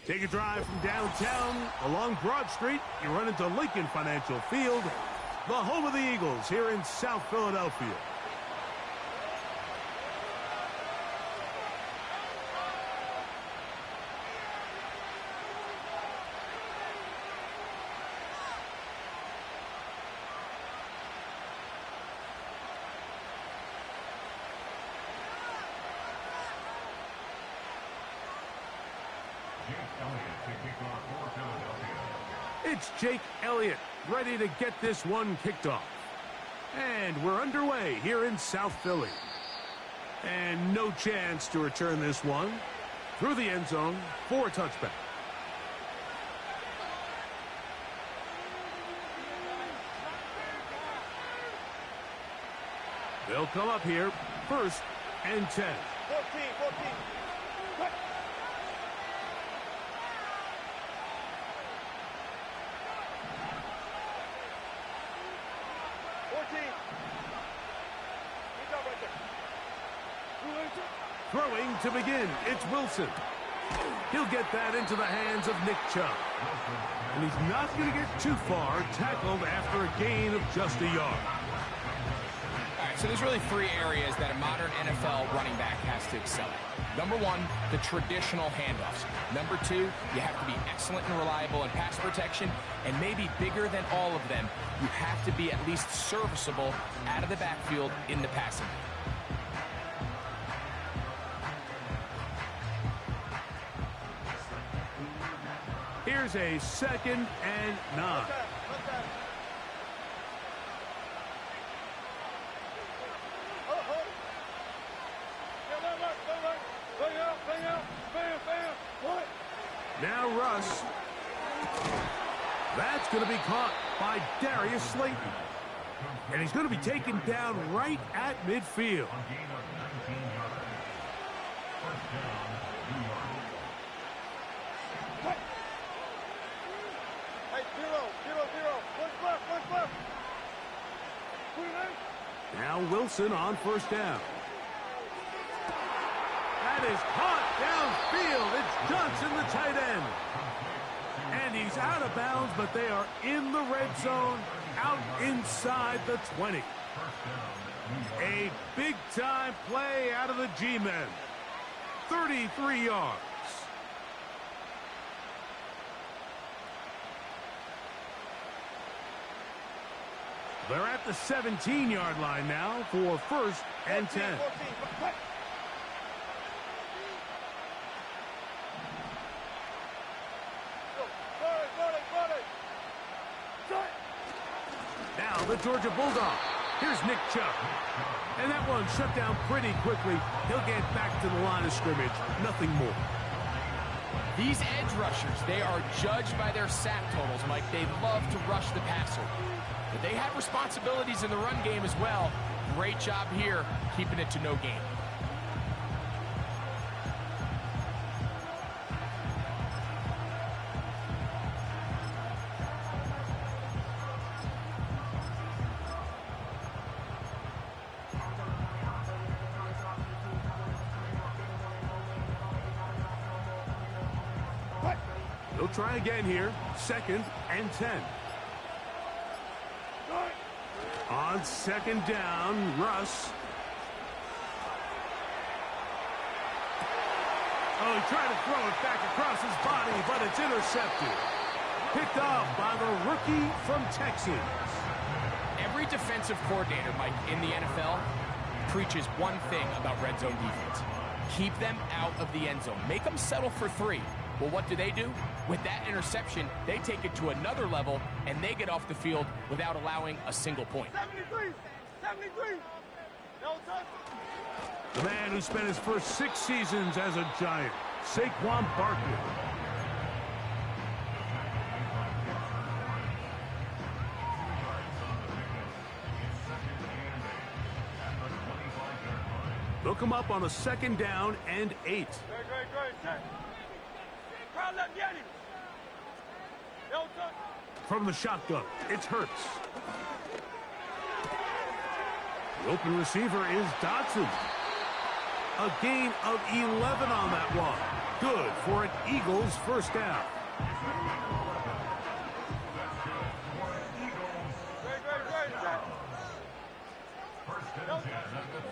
Take a drive from downtown along Broad Street. You run into Lincoln Financial Field, the home of the Eagles here in South Philadelphia. It's Jake Elliott ready to get this one kicked off. And we're underway here in South Philly. And no chance to return this one through the end zone for a touchback. They'll come up here, 1st and 10. 14. Quick. 14. Good job right there. Throwing to begin, it's Wilson. He'll get that into the hands of Nick Chubb. And he's not going to get too far, tackled after a gain of just a yard. All right, so there's really 3 areas that a modern NFL running back has to excel at. Number 1, the traditional handoffs. Number 2, you have to be excellent and reliable in pass protection. And maybe bigger than all of them, you have to be at least serviceable out of the backfield in the passing game. Here's a 2nd and 9. Now Russ. That's going to be caught by Darius Slayton. And he's going to be taken down right at midfield. Now Wilson on 1st down. That is caught downfield. It's Johnson, the tight end. And he's out of bounds, but they are in the red zone, out inside the 20. A big-time play out of the G-men. 33 yards. They're at the 17-yard line now for 1st and 10. 14. Now the Georgia Bulldog. Here's Nick Chubb. And that one shut down pretty quickly. He'll get back to the line of scrimmage. Nothing more. These edge rushers, they are judged by their sack totals, Mike. They love to rush the passer. But they have responsibilities in the run game as well. Great job here, keeping it to no gain. They'll try again here. 2nd and 10. On 2nd down, Russ. Oh, he tried to throw it back across his body, but it's intercepted. Picked off by the rookie from Texas. Every defensive coordinator, Mike, in the NFL preaches one thing about red zone defense. Keep them out of the end zone. Make them settle for 3. Well, what do? With that interception, they take it to another level, and they get off the field without allowing a single point. 73. No touch. The man who spent his first 6 seasons as a Giant, Saquon Barkley. They'll come up on a 2nd down and 8. Great. Crowd left Yanni. No touch. From the shotgun, it's Hurts. The open receiver is Dotson. A gain of 11 on that one. good for an Eagles first down.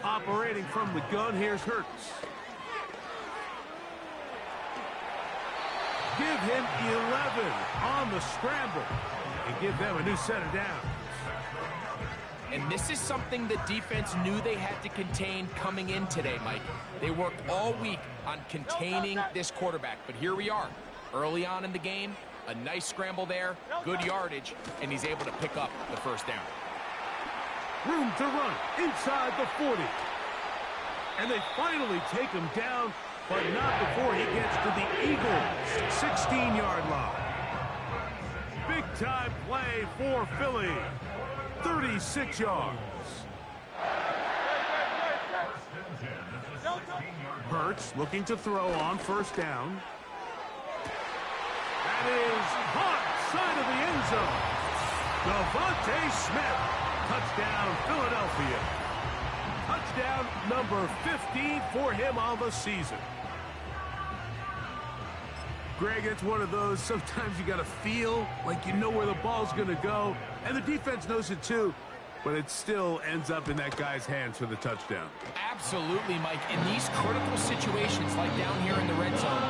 Operating from the gun, here's Hurts. Give him 11 on the scramble and give them a new set of downs. And this is something the defense knew they had to contain coming in today, Mike. They worked all week on containing this quarterback. But here we are, early on in the game, a nice scramble there, good yardage, and he's able to pick up the first down. Room to run inside the 40. And they finally take him down, but not before he gets to the Eagles' 16-yard line. Big-time play for Philly. 36 yards. Hurts looking to throw on first down. That is caught side of the end zone. Devontae Smith. Touchdown, Philadelphia. Touchdown number 15 for him on the season. Greg, it's one of those, sometimes you got to feel like you know where the ball's going to go, and the defense knows it too, but it still ends up in that guy's hands for the touchdown. Absolutely, Mike. In these critical situations, like down here in the red zone,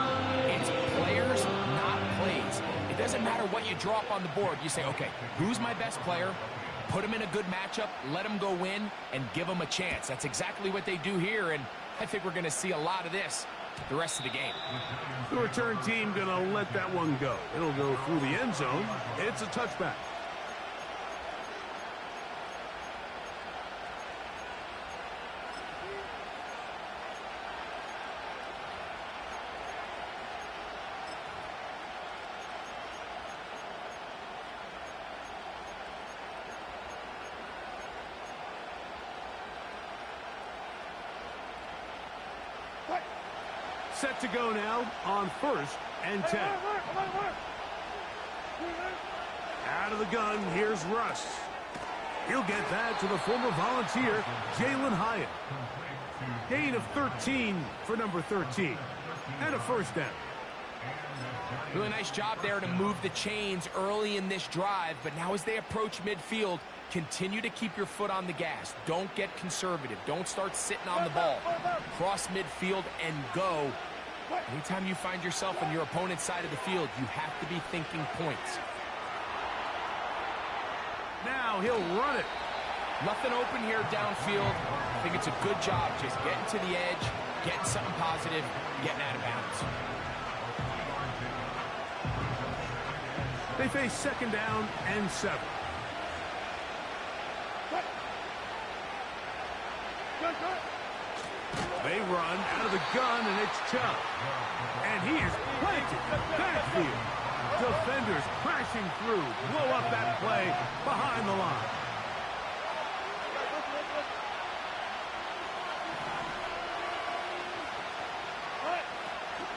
it's players, not plays. It doesn't matter what you draw up on the board. You say, okay, who's my best player? Put him in a good matchup, let him go win, and give him a chance. That's exactly what they do here, and I think we're going to see a lot of this the rest of the game. The return team going to let that one go. It'll go through the end zone. It's a touchback. Set to go now on 1st and 10. Out of the gun, here's Russ. He'll get that to the former Volunteer, Jalen Hyatt. Gain of 13 for number 13. And a first down. Really nice job there to move the chains early in this drive, but now as they approach midfield, continue to keep your foot on the gas. Don't get conservative. Don't start sitting on the ball. Cross midfield and go. Anytime you find yourself on your opponent's side of the field, you have to be thinking points. Now he'll run it. Nothing open here downfield. I think it's a good job just getting to the edge, getting something positive, getting out of bounds. They face 2nd down and 7. They run out of the gun, and it's Chubb. And he is planted backfield. Defenders crashing through. Blow up that play behind the line.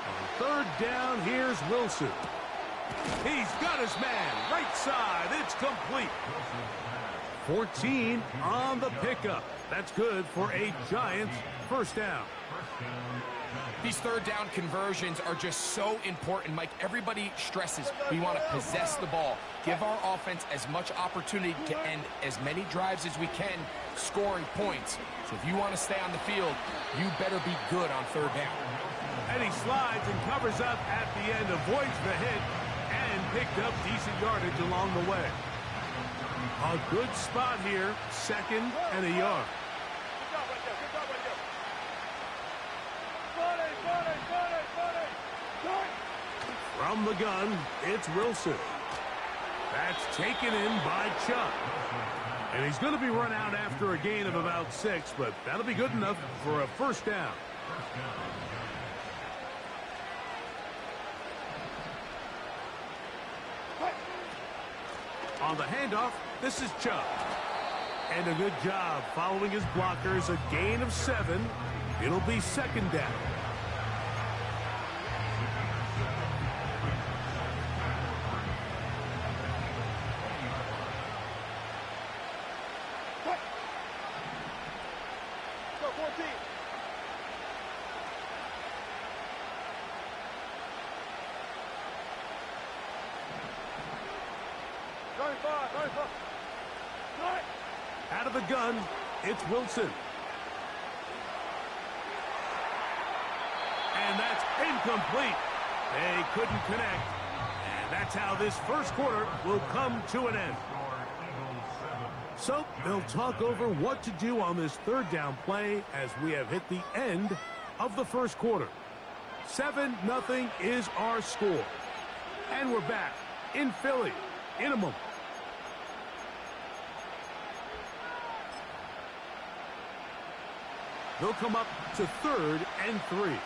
On 3rd down, here's Wilson. He's got his man. Right side. It's complete. 14 on the pickup. That's good for a Giants first down. These 3rd down conversions are just so important, Mike. Everybody stresses we want to possess the ball, give our offense as much opportunity to end as many drives as we can, scoring points. So if you want to stay on the field, you better be good on 3rd down. And he slides and covers up at the end, avoids the hit, and picked up decent yardage along the way. A good spot here, 2nd and a yard. From the gun, it's Wilson. That's taken in by Chubb. And he's going to be run out after a gain of about 6, but that'll be good enough for a first down. On the handoff, this is Chubb. And a good job following his blockers, a gain of 7. It'll be 2nd down. 35, 35. Out of the gun, it's Wilson. And that's incomplete. They couldn't connect. And that's how this first quarter will come to an end. So they'll talk over what to do on this third down play as we have hit the end of the first quarter. 7-0 is our score. And we're back in Philly in a moment. They'll come up to 3rd and 3.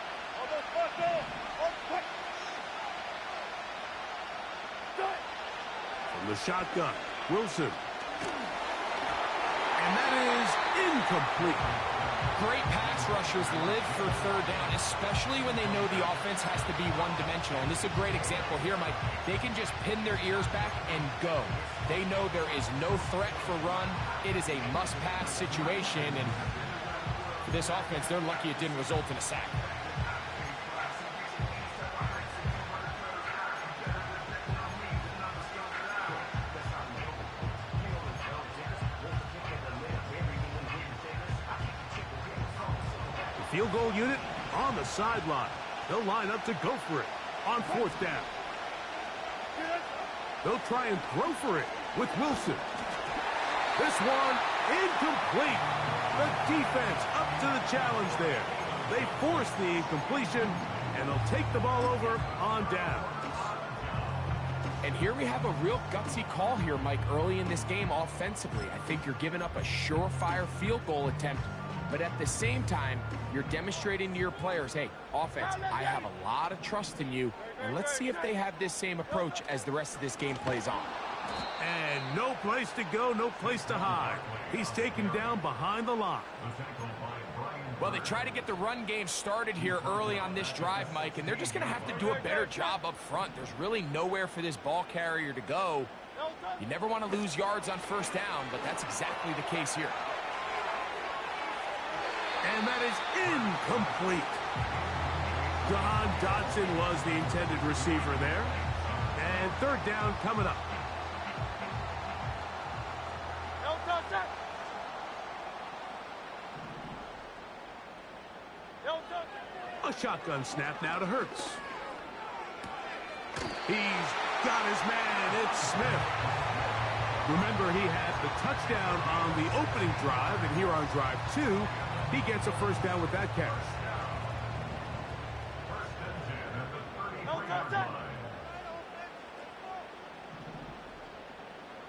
From the shotgun, Wilson. And that is incomplete. Great pass rushers live for third down, especially when they know the offense has to be one-dimensional. And this is a great example here, Mike. They can just pin their ears back and go. They know there is no threat for run. It is a must-pass situation, and for this offense, they're lucky it didn't result in a sack. Field goal unit on the sideline. They'll line up to go for it on 4th down. They'll try and throw for it with Wilson. This one incomplete. The defense up to the challenge there. They force the incompletion, and they'll take the ball over on downs. And here we have a real gutsy call here, Mike, early in this game offensively. I think you're giving up a surefire field goal attempt, but at the same time, you're demonstrating to your players, hey, offense, I have a lot of trust in you, and let's see if they have this same approach as the rest of this game plays on. And no place to go, no place to hide. He's taken down behind the line. Well, they try to get the run game started here early on this drive, Mike, and they're just going to have to do a better job up front. There's really nowhere for this ball carrier to go. You never want to lose yards on first down, but that's exactly the case here. And that is incomplete. John Dodson was the intended receiver there. And 3rd down coming up. A shotgun snap now to Hurts. He's got his man. It's Smith. Remember, he had the touchdown on the opening drive, and here on drive 2, he gets a first down with that catch.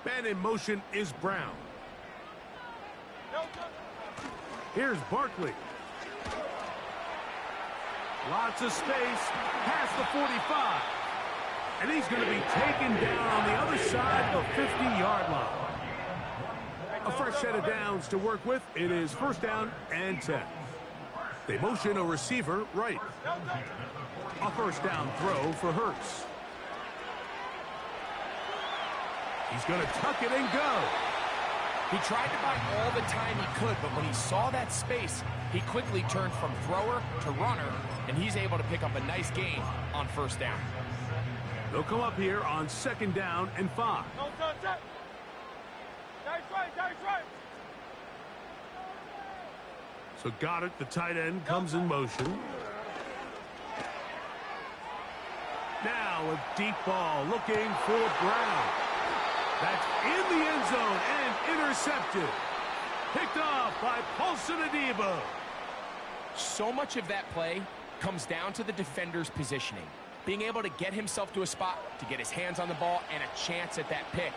Man in motion is Brown. Here's Barkley. Lots of space past the 45. And he's going to be taken down on the other side of the 50-yard line. A fresh set of downs to work with. It is 1st down and 10. They motion a receiver right. A 1st down throw for Hurts. He's going to tuck it and go. He tried to buy all the time he could, but when he saw that space, he quickly turned from thrower to runner, and he's able to pick up a nice gain on 1st down. They'll come up here on 2nd down and 5. So Goddard, the tight end, comes in motion. Now a deep ball looking for Brown. That's in the end zone and intercepted. Picked off by Paulson Adebo. So much of that play comes down to the defender's positioning. Being able to get himself to a spot, to get his hands on the ball, and a chance at that pick.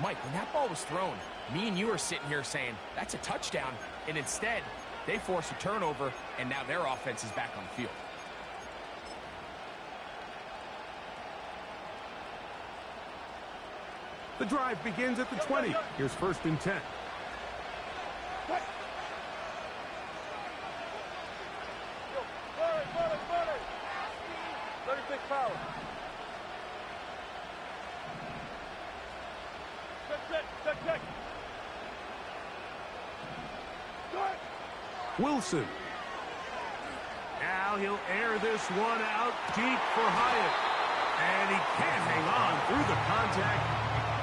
Mike, when that ball was thrown, me and you are sitting here saying, that's a touchdown. And instead, they force a turnover, and now their offense is back on the field. The drive begins at the 20. Here's 1st and 10. Wilson. Now he'll air this one out deep for Hyatt. And he can't hang on through the contact.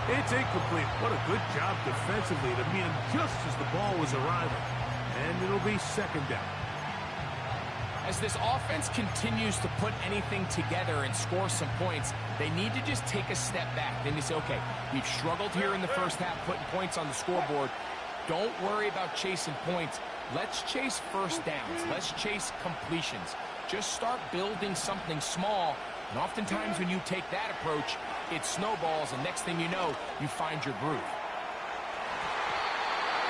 It's incomplete. What a good job defensively to meet him just as the ball was arriving. And it'll be second down. As this offense continues to put anything together and score some points, they need to just take a step back. Then you say, okay, we've struggled here in the first half putting points on the scoreboard. Don't worry about chasing points. Let's chase first downs. Let's chase completions. Just start building something small. And oftentimes when you take that approach, it snowballs, and next thing you know, you find your groove.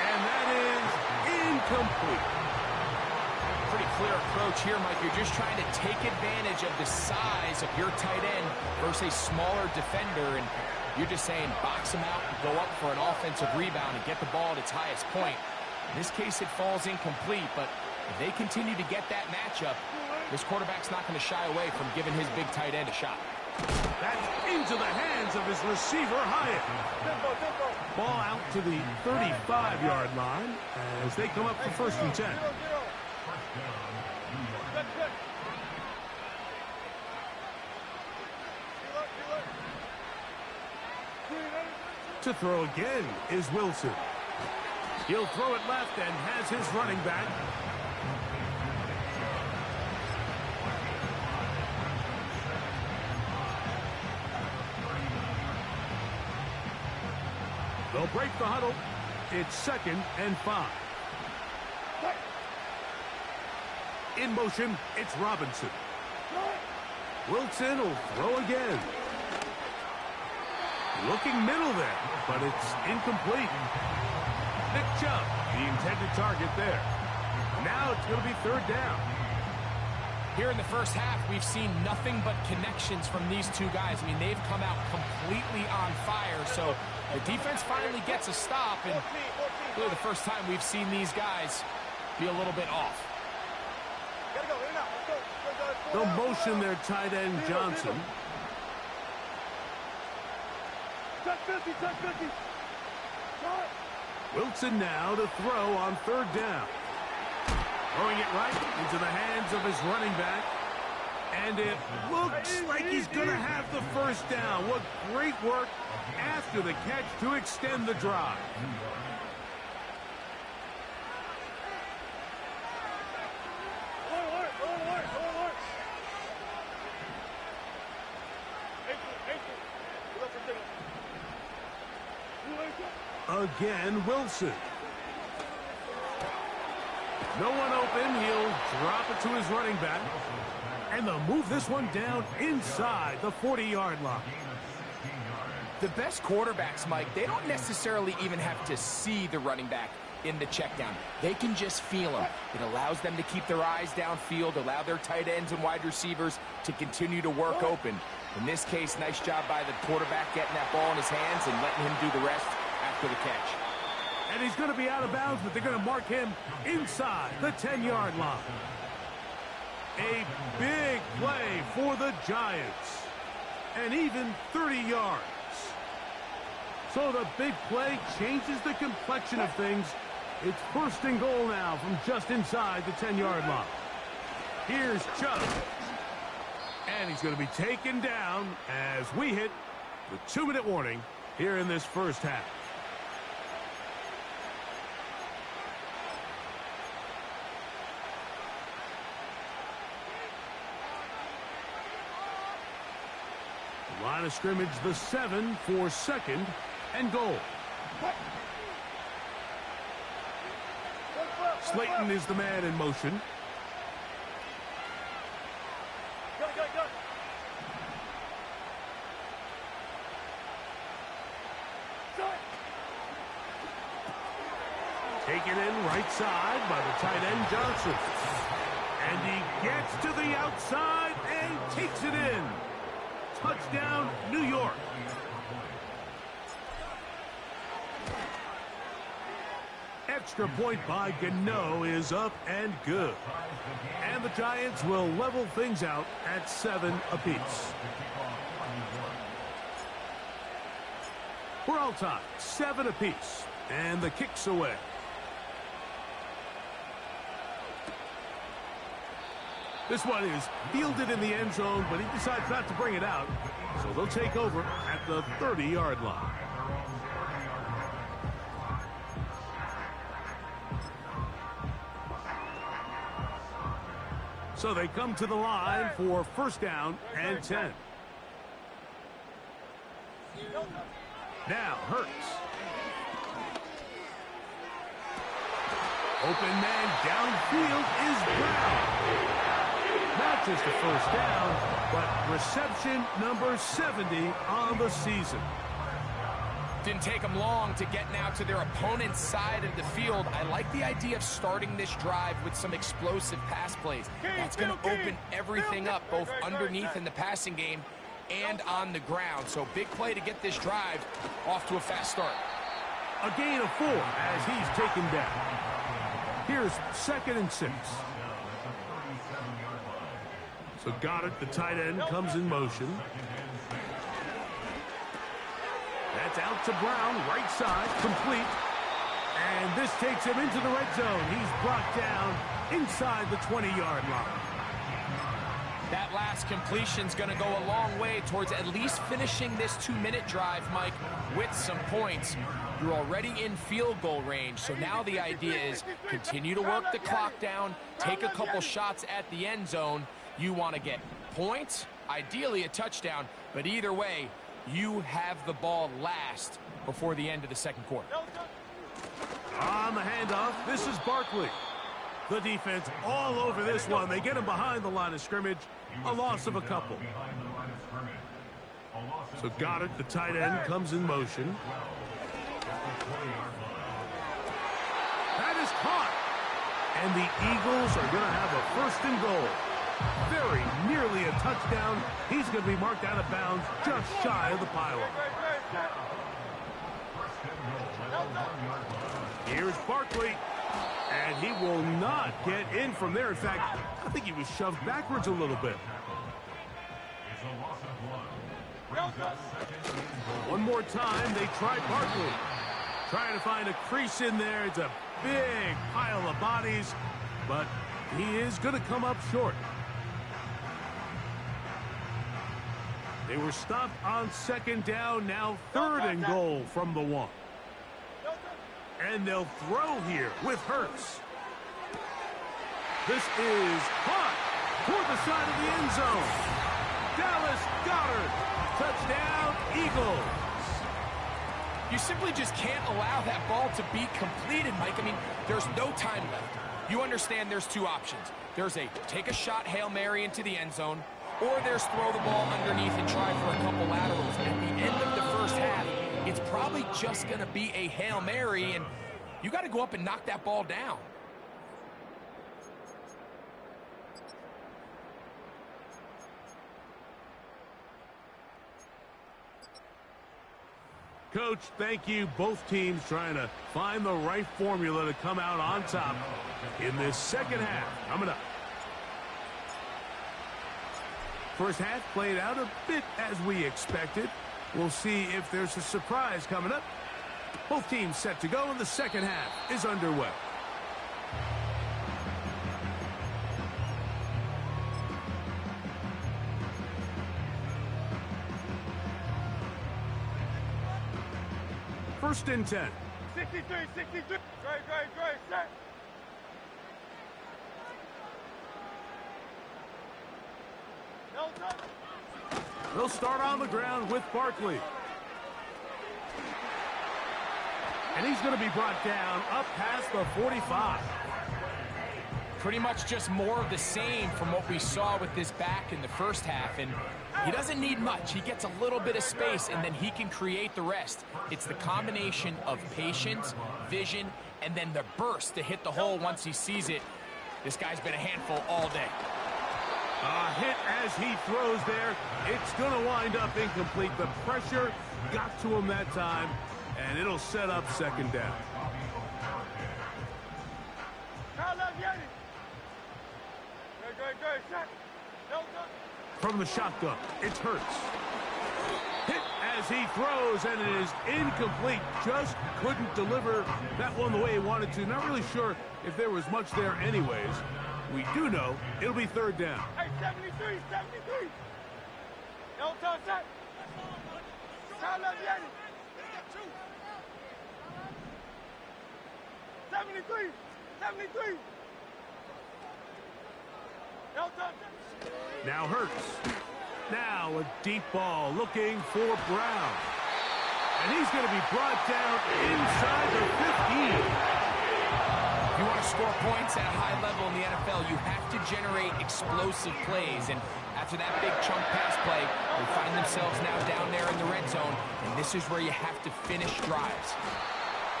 And that is incomplete. Pretty clear approach here, Mike. You're just trying to take advantage of the size of your tight end versus a smaller defender, and you're just saying box him out and go up for an offensive rebound and get the ball at its highest point. In this case, it falls incomplete, but if they continue to get that matchup, this quarterback's not going to shy away from giving his big tight end a shot. That's into the hands of his receiver, Hyatt. Ball out to the 35-yard line as they come up for first and 10. To throw again is Wilson. He'll throw it left and has his running back. They'll break the huddle. It's second and 5. In motion, it's Robinson. Wilson will throw again. Looking middle there, but it's incomplete. Nick Chubb, the intended target there. Now it's going to be third down. Here in the first half, we've seen nothing but connections from these two guys. I mean, they've come out completely on fire, so the defense finally gets a stop, and really the first time we've seen these guys be a little bit off. They'll motion their tight end, Johnson. Wilson now to throw on third down. Throwing it right into the hands of his running back. And it looks like he's going to have the first down. What great work after the catch to extend the drive. Again, Wilson. No one open. He'll drop it to his running back. And they'll move this one down inside the 40-yard line. The best quarterbacks, Mike, they don't necessarily even have to see the running back in the check down. They can just feel him. It allows them to keep their eyes downfield, allow their tight ends and wide receivers to continue to work open. In this case, nice job by the quarterback getting that ball in his hands and letting him do the rest after the catch. And he's going to be out of bounds, but they're going to mark him inside the 10-yard line. A big play for the Giants. And even 30 yards. So the big play changes the complexion of things. It's first and goal now from just inside the 10-yard line. Here's Chubb. And he's going to be taken down as we hit the 2-minute warning here in this first half. Line of scrimmage, the 7 for second and goal. Slayton is the man in motion. Taken in right side by the tight end, Johnson. And he gets to the outside and takes it in. Touchdown, New York. Extra point by Gano is up and good. And the Giants will level things out at 7 apiece. We're all tied, 7 apiece. And the kick's away. This one is fielded in the end zone, but he decides not to bring it out. So they'll take over at the 30-yard line. So they come to the line for first down and 10. Now Hurts. Open man downfield is Brown. Not just a first down, but reception number 70 on the season. Didn't take them long to get now to their opponent's side of the field. I like the idea of starting this drive with some explosive pass plays. That's going to open everything up, both underneath in the passing game and on the ground. So big play to get this drive off to a fast start. A gain of 4 as he's taken down. Here's 2nd and 6. So Goddard, the tight end, comes in motion. That's out to Brown, right side, complete. And this takes him into the red zone. He's brought down inside the 20-yard line. That last completion's going to go a long way towards at least finishing this 2-minute drive, Mike, with some points. You're already in field goal range, so now the idea is continue to work the clock down, take a couple shots at the end zone. You want to get points, ideally a touchdown, but either way, you have the ball last before the end of the second quarter. On the handoff, this is Barkley. The defense all over this one. They get him behind the line of scrimmage. A loss of a couple. So Goddard, the tight end, comes in motion. That is caught. And the Eagles are going to have a 1st and goal. Very nearly a touchdown. He's going to be marked out of bounds just shy of the pylon. Here's Barkley. And he will not get in from there. In fact, I think he was shoved backwards a little bit. One more time, they try Barkley. Trying to find a crease in there. It's a big pile of bodies, but he is going to come up short. They were stopped on 2nd down, now 3rd and goal from the 1. And they'll throw here with Hurts. This is caught toward the side of the end zone. Dallas Goedert. Touchdown, Eagles. You simply just can't allow that ball to be completed, Mike. I mean, there's no time left. You understand there's 2 options. There's a take a shot Hail Mary into the end zone, or there's throw the ball underneath and try for a couple laterals. At the end of the first half, it's probably just going to be a Hail Mary, and you got to go up and knock that ball down. Coach, thank you. Both teams trying to find the right formula to come out on top in this second half. Coming up. First half played out a bit as we expected. We'll see if there's a surprise coming up. Both teams set to go, and the second half is underway. First and 10. 63, 63. Great, set. They'll start on the ground with Barkley. And he's going to be brought down up past the 45. Pretty much just more of the same from what we saw with this back in the first half. And he doesn't need much. He gets a little bit of space, and then he can create the rest. It's the combination of patience, vision, and then the burst to hit the hole once he sees it. This guy's been a handful all day. A hit as he throws there. It's going to wind up incomplete. The pressure got to him that time, and it'll set up second down. From the shotgun, it's Hurts. Hit as he throws, and it is incomplete. Just couldn't deliver that one the way he wanted to. Not really sure if there was much there anyways. We do know it'll be third down. Hey, 73, 73. No touch that. 73, 73. No Now Hurts. Now a deep ball looking for Brown. And he's going to be brought down inside the 15. If you want to score points at a high level in the NFL, you have to generate explosive plays. And after that big chunk pass play, they find themselves now down there in the red zone. And this is where you have to finish drives.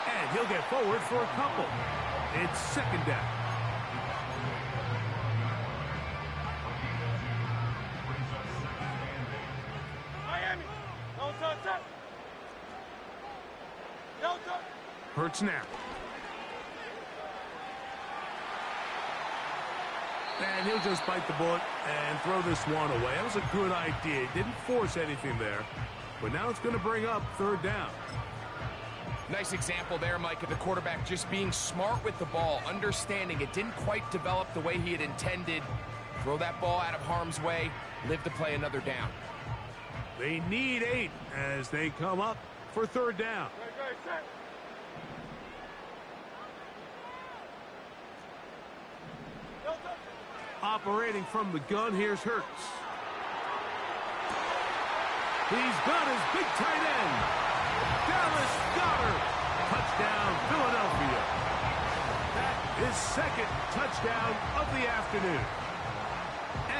And he'll get forward for a couple. It's second down. Miami. Don't touch that. Don't touch. Hurts now. And he'll just bite the bullet and throw this one away. That was a good idea. He didn't force anything there. But now it's going to bring up third down. Nice example there, Mike, of the quarterback just being smart with the ball, understanding it didn't quite develop the way he had intended. Throw that ball out of harm's way, live to play another down. They need 8 as they come up for third down. Set. Don't touch it. Operating from the gun, here's Hurts. He's got his big tight end. Dallas Goedert. Touchdown, Philadelphia. That is second touchdown of the afternoon.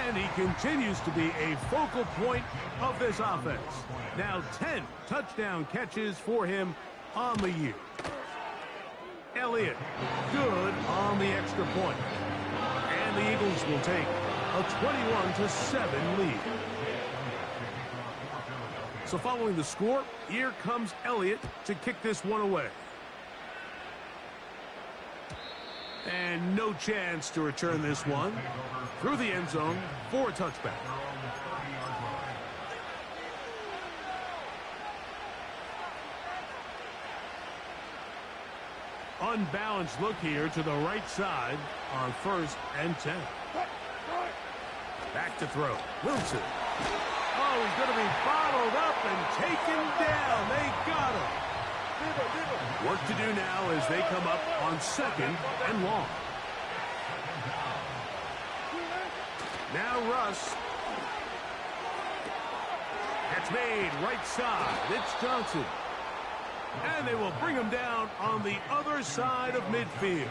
And he continues to be a focal point of this offense. Now 10 touchdown catches for him on the year. Elliott, good on the extra point. And the Eagles will take a 21-7 lead. So following the score, here comes Elliott to kick this one away. And no chance to return this one through the end zone for a touchback. Unbalanced look here to the right side on 1st and 10. Back to throw. Wilson. Oh, he's going to be bottled up and taken down. They got him. Work to do now as they come up on 2nd and long. Now Russ. That's made right side. It's Johnson. And they will bring him down on the other side of midfield.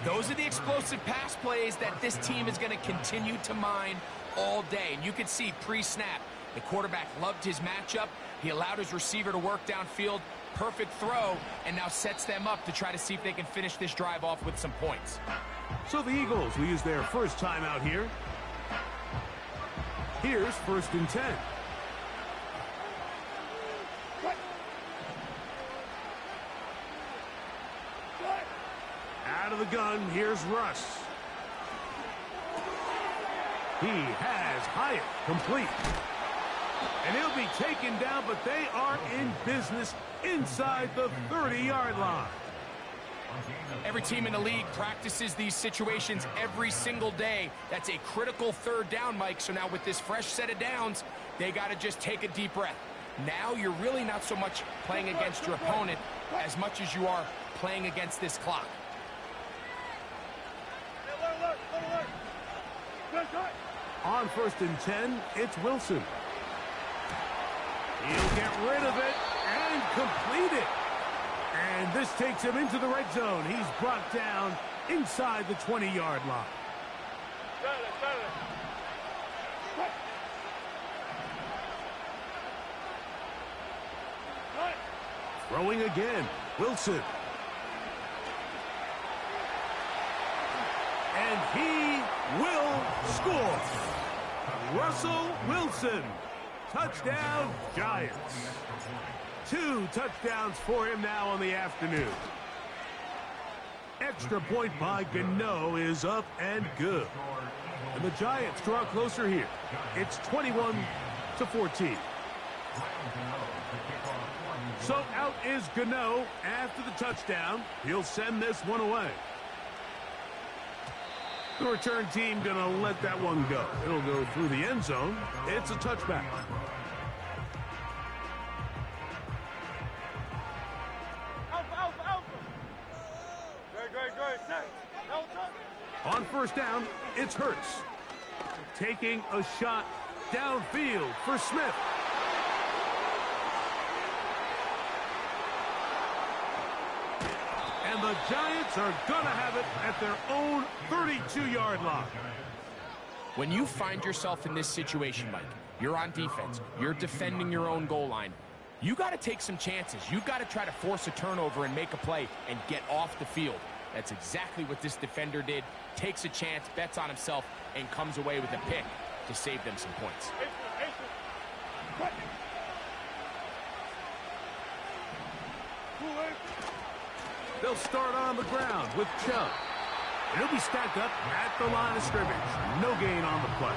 Those are the explosive pass plays that this team is going to continue to mine all day. And you can see pre-snap, the quarterback loved his matchup. He allowed his receiver to work downfield. Perfect throw, and now sets them up to try to see if they can finish this drive off with some points. So the Eagles will use their first time out here. Here's 1st and 10. Out of the gun, here's Russ. He has Hyatt complete. And he'll be taken down, but they are in business inside the 30-yard line. Every team in the league practices these situations every single day. That's a critical third down, Mike. So now with this fresh set of downs, they got to just take a deep breath. Now you're really not so much playing against your opponent as much as you are playing against this clock. On 1st and 10, it's Wilson. He'll get rid of it and complete it. And this takes him into the red zone. He's brought down inside the 20-yard line. Throwing again, Wilson. And he will score. Russell Wilson. Touchdown, Giants. 2 touchdowns for him now on the afternoon. Extra point by Gano is up and good. And the Giants draw closer here. It's 21-14. So out is Gano after the touchdown. He'll send this one away. The return team going to let that one go. It'll go through the end zone. It's a touchback. On first down, it's Hurts. Taking a shot downfield for Smith. And the Giants are going to have it at their own 32-yard line. When you find yourself in this situation, Mike, you're on defense, you're defending your own goal line, you got to take some chances. You've got to try to force a turnover and make a play and get off the field. That's exactly what this defender did. Takes a chance, bets on himself, and comes away with a pick to save them some points. They'll start on the ground with Chubb. And he'll be stacked up at the line of scrimmage. No gain on the play.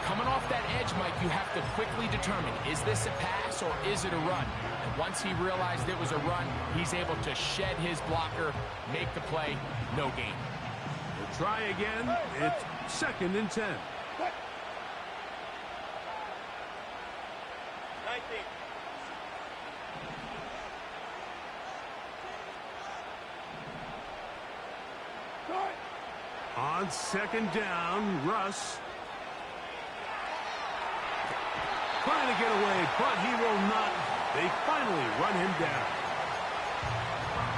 Coming off that edge, Mike, you have to quickly determine, is this a pass or is it a run? And once he realized it was a run, he's able to shed his blocker, make the play, no gain. We'll try again. It's 2nd and 10. 19. On 2nd down, Russ. Trying to get away, but he will not. They finally run him down.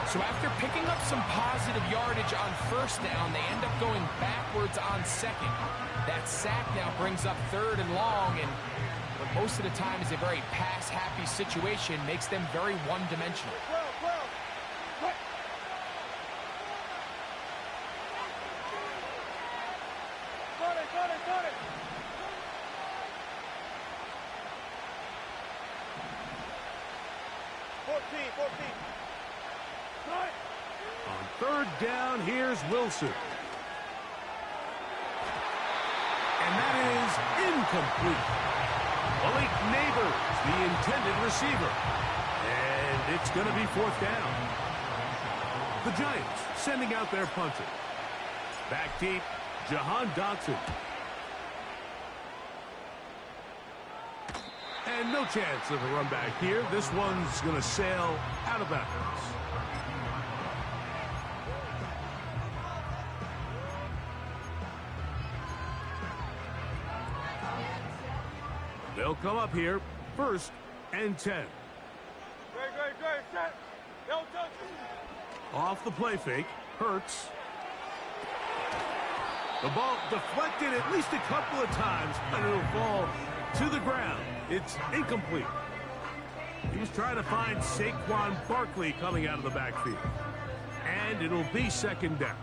So after picking up some positive yardage on first down, they end up going backwards on 2nd. That sack now brings up 3rd and long, and what most of the time is a very pass-happy situation, makes them very one-dimensional. On 3rd down, here's Wilson. And that is incomplete. Malik Neighbors, the intended receiver. And it's going to be 4th down. The Giants sending out their punter. Back deep, Jahan Dotson. And no chance of a run back here. This one's going to sail out of bounds. They'll come up here, 1st and 10. Off the play fake, Hurts. The ball deflected at least a couple of times, but it'll fall to the ground. It's incomplete. He was trying to find Saquon Barkley coming out of the backfield. And it'll be 2nd down.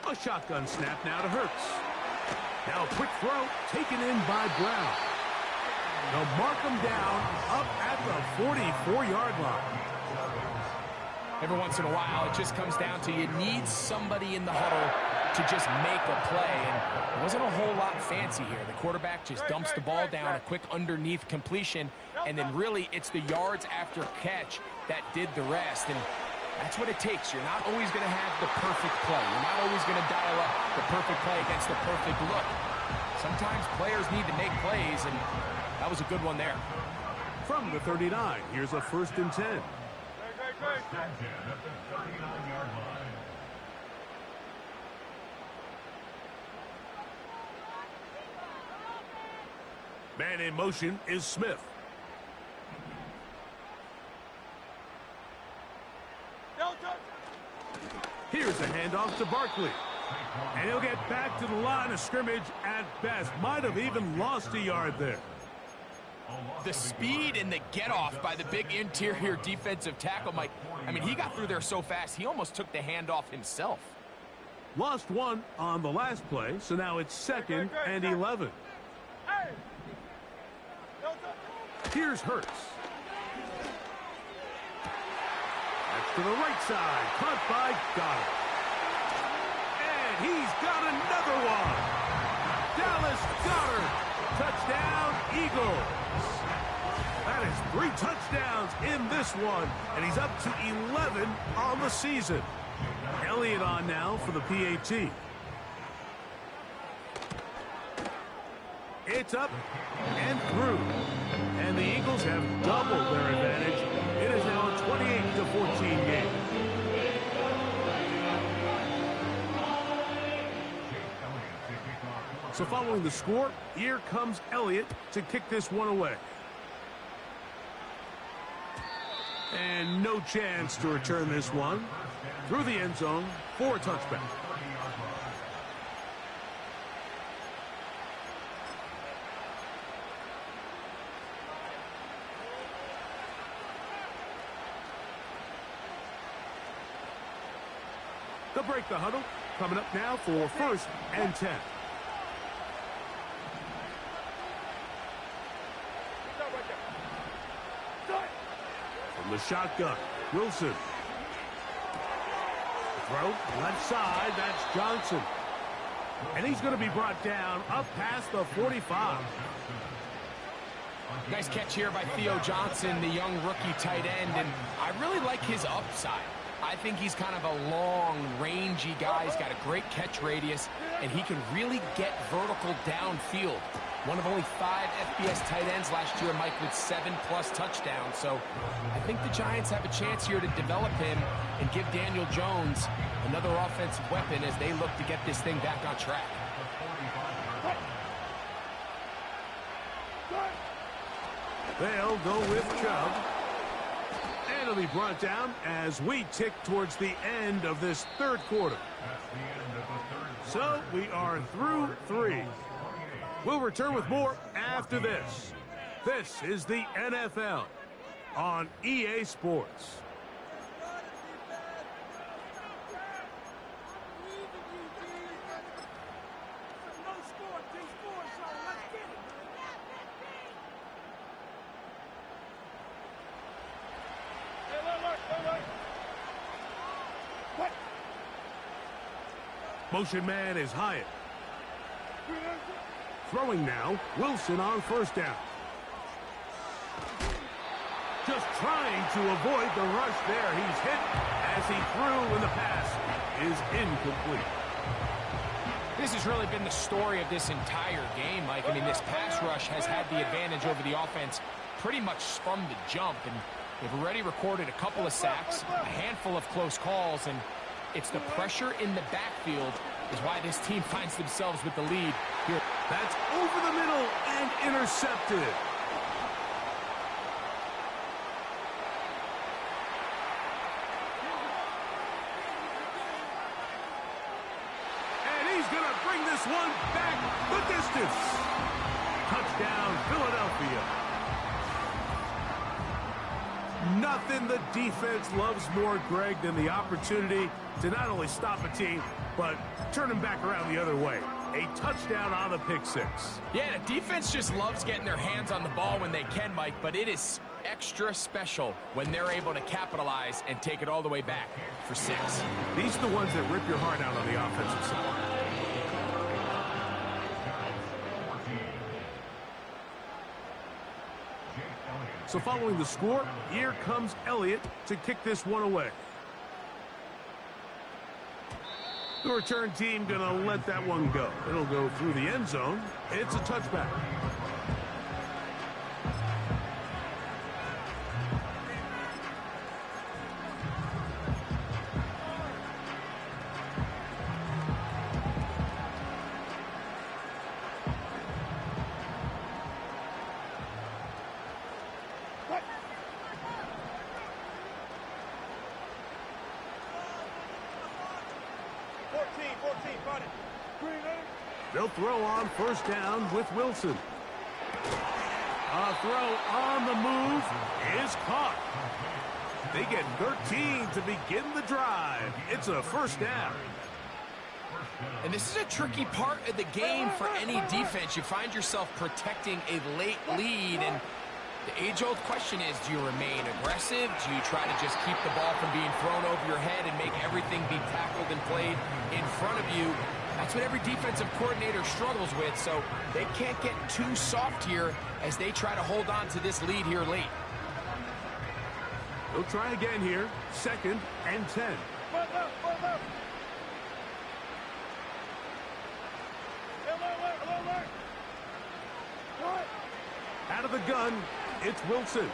A shotgun snap now to Hurts. Now a quick throw taken in by Brown. They'll mark him down up at the 44-yard line. Every once in a while, it just comes down to you need somebody in the huddle to just make a play. And it wasn't a whole lot fancy here. The quarterback just dumps the ball down, a quick underneath completion, and then really it's the yards after catch that did the rest. And that's what it takes. You're not always going to have the perfect play. You're not always going to dial up the perfect play against the perfect look. Sometimes players need to make plays, and that was a good one there. From the 39, here's a 1st and 10. Man in motion is Smith. Here's a handoff to Barkley. And he'll get back to the line of scrimmage at best. Might have even lost a yard there. The speed and the get-off by the big interior defensive tackle, Mike. I mean, he got through there so fast, he almost took the handoff himself. Lost one on the last play, so now it's 2nd and 11. Here's Hurts. That's to the right side, caught by Goddard. And he's got another one. Dallas Goddard, touchdown Eagles. That is 3 touchdowns in this one, and he's up to 11 on the season. Elliott on now for the PAT. It's up and through. And the Eagles have doubled their advantage. It is now a 28-14 game. So following the score, here comes Elliott to kick this one away. And no chance to return this one through the end zone for a touchback. They'll break the huddle. Coming up now for 1st and 10. From the shotgun, Wilson. Throw, left side, that's Johnson. And he's going to be brought down up past the 45. Nice catch here by Theo Johnson, the young rookie tight end, and I really like his upside. I think he's kind of a long, rangy guy. He's got a great catch radius, and he can really get vertical downfield. One of only 5 FBS tight ends last year, Mike, with 7+ touchdowns. So I think the Giants have a chance here to develop him and give Daniel Jones another offensive weapon as they look to get this thing back on track. They'll go with Chubb. And it'll be brought down as we tick towards the end of this 3rd quarter. So we are through 3. We'll return with more after this. This is the NFL on EA Sports. Motion man is Hyatt. Throwing now, Wilson on 1st down. Just trying to avoid the rush there. He's hit as he threw when the pass is incomplete. This has really been the story of this entire game, Mike. I mean, this pass rush has had the advantage over the offense pretty much from the jump. And they've already recorded a couple of sacks, a handful of close calls, and it's the pressure in the backfield is why this team finds themselves with the lead here. That's over the middle and intercepted. And he's going to bring this one back the distance. Touchdown, Philadelphia. Nothing the defense loves more, Greg, than the opportunity to not only stop a team, but turn them back around the other way. A touchdown on the pick 6. Yeah, the defense just loves getting their hands on the ball when they can, Mike, but it is extra special when they're able to capitalize and take it all the way back for 6. These are the ones that rip your heart out on the offensive side. So following the score, here comes Elliott to kick this one away. The return team going to let that one go. It'll go through the end zone. It's a touchback. They'll throw on 1st down with Wilson. A throw on the move is caught. They get 13 to begin the drive. It's a 1st down. And this is a tricky part of the game for any defense. You find yourself protecting a late lead, and the age-old question is, do you remain aggressive? Do you try to just keep the ball from being thrown over your head and make everything be tackled and played in front of you? That's what every defensive coordinator struggles with, so they can't get too soft here as they try to hold on to this lead here late. They'll try again here, 2nd and 10. out of the gun, it's Wilson.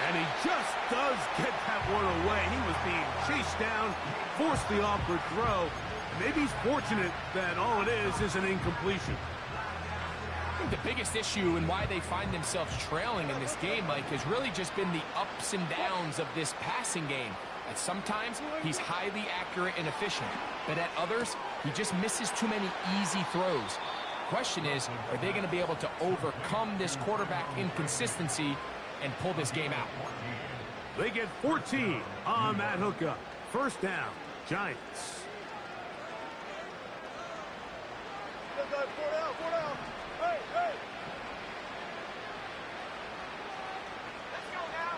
And he just does get that one away. He was being chased down, forced the awkward throw. Maybe he's fortunate that all it is an incompletion. I think the biggest issue and why they find themselves trailing in this game, Mike, has really just been the ups and downs of this passing game. At sometimes, he's highly accurate and efficient, but at others, he just misses too many easy throws. Question is, are they going to be able to overcome this quarterback inconsistency and pull this game out? They get 14 on that hookup. First down, Giants. Four down. Hey, hey. Let's go now.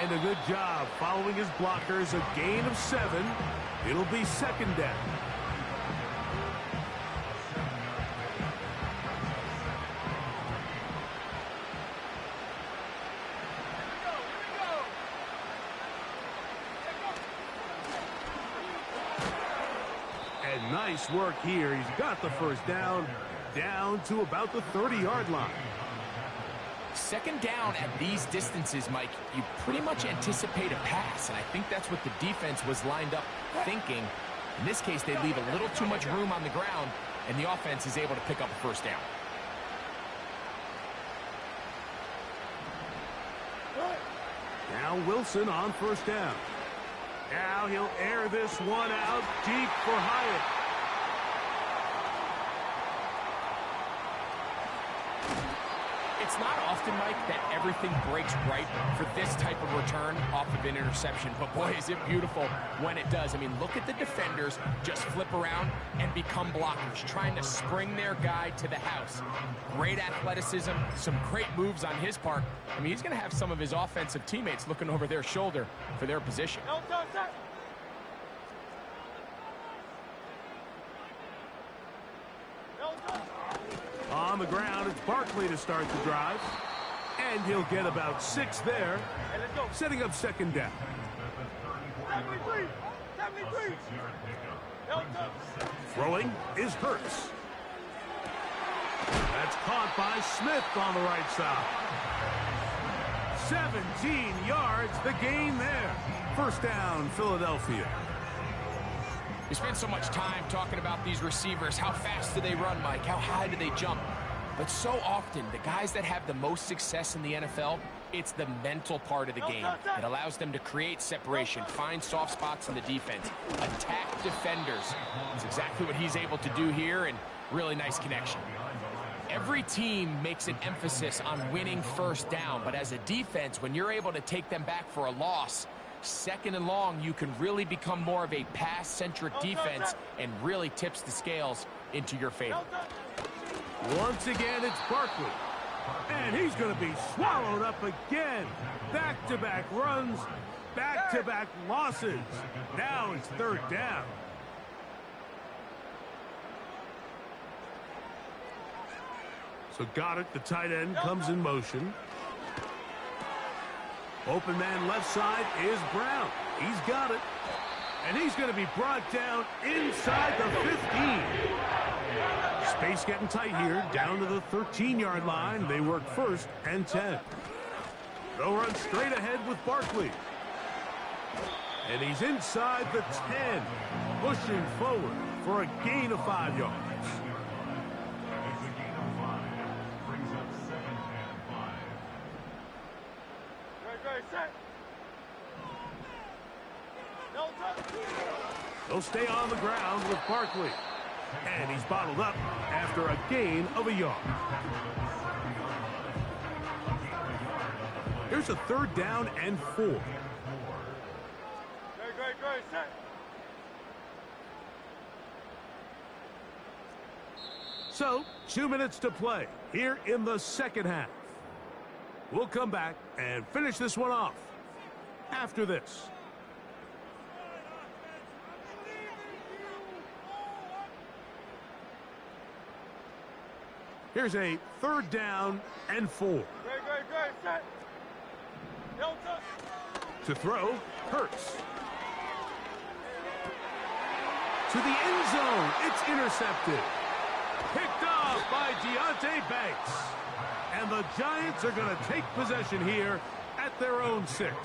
And a good job following his blockers. A gain of 7. It'll be second down. And nice work here. He's got the first down to about the 30-yard line. Second down at these distances, Mike, you pretty much anticipate a pass, and I think that's what the defense was lined up thinking. In this case, they leave a little too much room on the ground, and the offense is able to pick up a first down. Now Wilson on first down. Now he'll air this one out deep for Hyatt. It's not often, Mike, that everything breaks right for this type of return off of an interception. But, boy, is it beautiful when it does. I mean, look at the defenders just flip around and become blockers, trying to spring their guy to the house. Great athleticism, some great moves on his part. I mean, he's going to have some of his offensive teammates looking over their shoulder for their position. On the ground, it's Barkley to start the drive. And he'll get about 6 there, setting up second down. 73. Throwing is Hurts. That's caught by Smith on the right side. 17 yards, the gain there. First down, Philadelphia. We spend so much time talking about these receivers. How fast do they run, Mike? How high do they jump? But so often, the guys that have the most success in the NFL, it's the mental part of the game. It allows them to create separation, find soft spots in the defense, attack defenders. It's exactly what he's able to do here, and really nice connection. Every team makes an emphasis on winning first down, but as a defense, when you're able to take them back for a loss, second and long, you can really become more of a pass-centric defense and really tips the scales into your favor. Once again, it's Barkley. And he's going to be swallowed up again. Back-to-back runs, back-to-back losses. Now it's third down. So Goddard, the tight end, comes in motion. Open man left side is Brown. He's got it. And he's going to be brought down inside the 15. Space getting tight here, down to the 13-yard line. They work first and 10. They'll run straight ahead with Barkley. And he's inside the 10, pushing forward for a gain of 5 yards. They'll stay on the ground with Barkley. And he's bottled up after a gain of a yard. Here's a third down and 4. Great, set. So, 2 minutes to play here in the second half. We'll come back and finish this one off after this. Here's a third down and 4. Great, set. To throw, Hurts. to the end zone. It's intercepted. Picked off by Deontay Banks. And the Giants are going to take possession here at their own 6.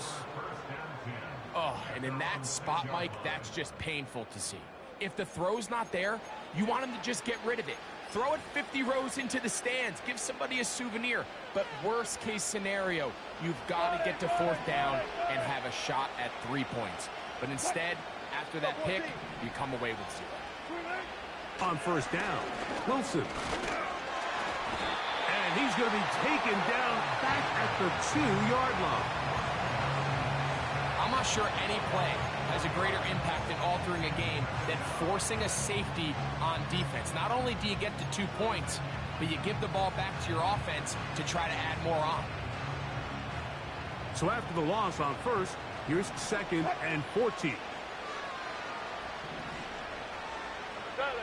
Oh, and in that spot, Mike, that's just painful to see. If the throw's not there, you want him to just get rid of it. Throw it 50 rows into the stands. Give somebody a souvenir. But worst case scenario, you've got to get to 4th down and have a shot at 3 points. But instead, after that pick, you come away with 0. On 1st down, Wilson. And he's going to be taken down back at the 2-yard line. I'm not sure any play has a greater impact in altering a game than forcing a safety on defense. Not only do you get to 2 points, but you give the ball back to your offense to try to add more on. So after the loss on 1st, here's 2nd and 14. Dale.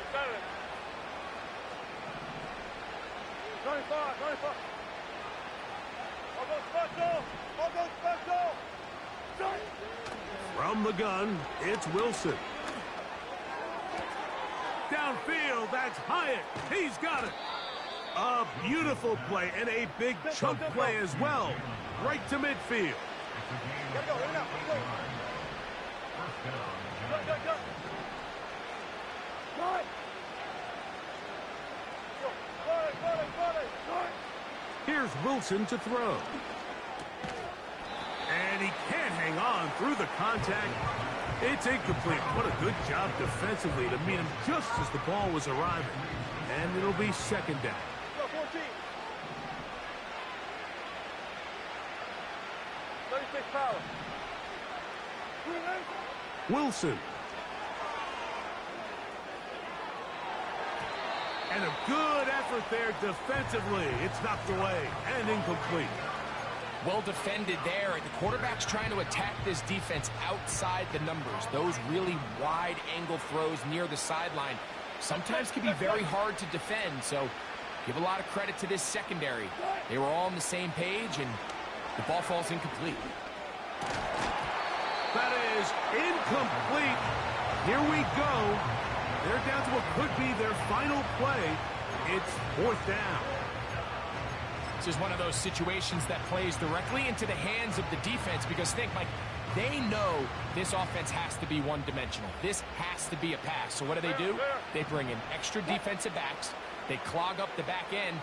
95. I'll go special. From the gun, it's Wilson. Downfield, that's Hyatt. He's got it. A beautiful play and a big chunk play as well. Right to midfield. Gotta go, right now. Go. Here's Wilson to throw. And he can't hang on through the contact. It's incomplete. What a good job defensively to meet him just as the ball was arriving. And it'll be 2nd down. Go, 14. 36 power. Wilson. And a good effort there defensively. It's knocked away and incomplete. Well defended there. The quarterback's trying to attack this defense outside the numbers. Those really wide angle throws near the sideline sometimes can be very hard to defend. So give a lot of credit to this secondary. They were all on the same page, and the ball falls incomplete. That is incomplete. Here we go. They're down to what could be their final play. It's 4th down. This is one of those situations that plays directly into the hands of the defense because think, Mike, they know this offense has to be one-dimensional. This has to be a pass. So what do? They bring in extra defensive backs. They clog up the back end.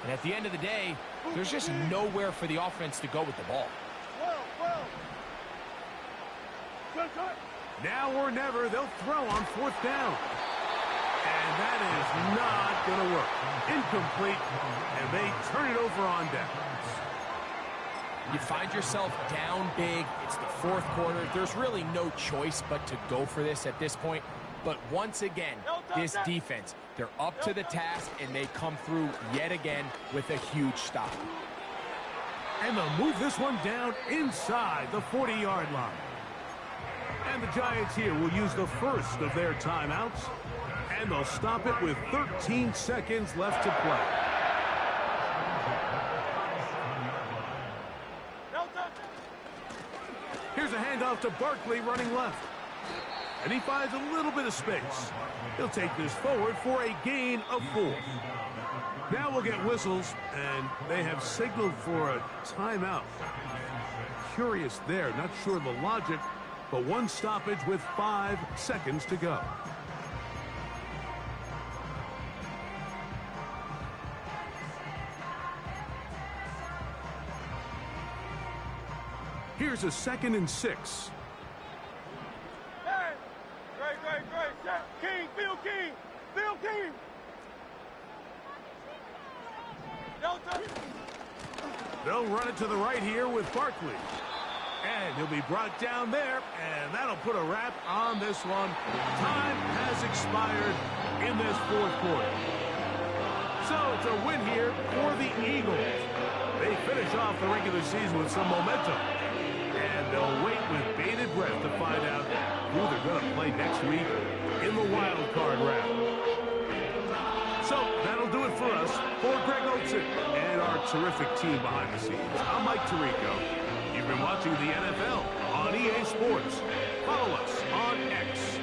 And at the end of the day, there's just nowhere for the offense to go with the ball. Now or never, they'll throw on 4th down. And that is not going to work. Incomplete, and they turn it over on downs. You find yourself down big. It's the 4th quarter. There's really no choice but to go for this at this point. But once again, this defense, they're up to the task, and they come through yet again with a huge stop. And they'll move this one down inside the 40-yard line. And the Giants here will use the first of their timeouts. And they'll stop it with 13 seconds left to play. Here's a handoff to Barkley running left. And he finds a little bit of space. He'll take this forward for a gain of 4. Now we'll get whistles, and they have signaled for a timeout. Curious there, not sure the logic, but one stoppage with 5 seconds to go. Here's a 2nd and 6. Great. King, Phil King. They'll run it to the right here with Barkley. And he'll be brought down there, and that'll put a wrap on this one. Time has expired in this 4th quarter. So it's a win here for the Eagles. They finish off the regular season with some momentum. And they'll wait with bated breath to find out who they're going to play next week in the wild card round. So that'll do it for us. For Greg Oates and our terrific team behind the scenes, I'm Mike Tirico. You've been watching the NFL on EA Sports. Follow us on X